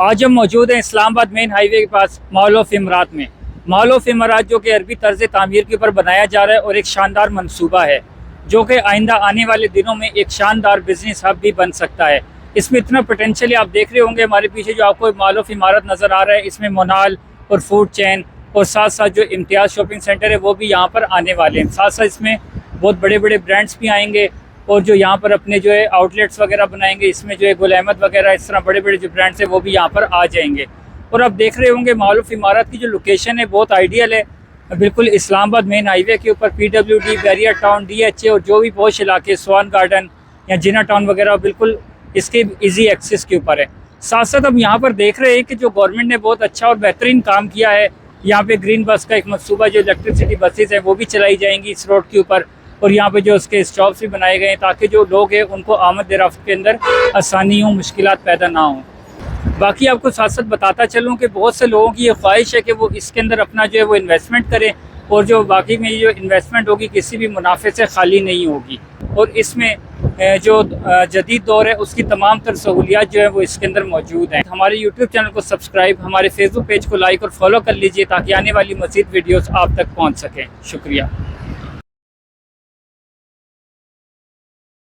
آج ہم موجود ہیں اسلام آباد مین ہائی وے کے پاس مال آف امارات میں۔ مال آف امارات جو کہ عربی طرز تعمیر کے اوپر بنایا جا رہا ہے اور ایک شاندار منصوبہ ہے جو کہ آئندہ آنے والے دنوں میں ایک شاندار بزنس ہب بھی بن سکتا ہے۔ اس میں اتنا پوٹینشیل آپ دیکھ رہے ہوں گے، ہمارے پیچھے جو آپ کو مال آف امارات نظر آ رہا ہے، اس میں مونال اور فوڈ چین اور ساتھ ساتھ جو امتیاز شاپنگ سینٹر ہے وہ بھی یہاں پر آنے والے ہیں۔ ساتھ ساتھ اس میں بہت بڑے بڑے برانڈس بھی آئیں گے اور جو یہاں پر اپنے جو ہے آؤٹ لیٹس وغیرہ بنائیں گے۔ اس میں جو ہے گل احمد وغیرہ اس طرح بڑے بڑے جو برانڈس ہیں وہ بھی یہاں پر آ جائیں گے۔ اور آپ دیکھ رہے ہوں گے مال آف امارات کی جو لوکیشن ہے بہت آئیڈیل ہے، بالکل اسلام آباد مین ہائی وے کے اوپر، PWD، بیریا ٹاؤن، DHA اور جو بھی پوش علاقے، سوان گارڈن یا جنا ٹاؤن وغیرہ بالکل اس کے ایزی ایکسس کے اوپر ہے۔ ساتھ ساتھ ہم یہاں پر دیکھ رہے ہیں کہ جو گورنمنٹ نے بہت اچھا اور بہترین کام کیا ہے، یہاں پہ گرین بس کا ایک منصوبہ، جو الیکٹرسٹی بسز ہیں وہ بھی چلائی جائیں گی اس روڈ کے اوپر، اور یہاں پہ جو اس کے اسٹاپس بھی بنائے گئے ہیں تاکہ جو لوگ ہیں ان کو آمد رفت کے اندر آسانی ہوں، مشکلات پیدا نہ ہوں۔ باقی آپ کو ساتھ ساتھ بتاتا چلوں کہ بہت سے لوگوں کی یہ خواہش ہے کہ وہ اس کے اندر اپنا جو ہے وہ انویسٹمنٹ کریں، اور جو باقی میں جو انویسٹمنٹ ہوگی کسی بھی منافع سے خالی نہیں ہوگی، اور اس میں جو جدید دور ہے اس کی تمام تر سہولیات جو ہے وہ اس کے اندر موجود ہیں۔ ہمارے یوٹیوب چینل کو سبسکرائب، ہمارے فیس بک پیج کو لائک اور فالو کر لیجئے تاکہ آنے والی مزید ویڈیوز آپ تک پہنچ سکیں۔ شکریہ۔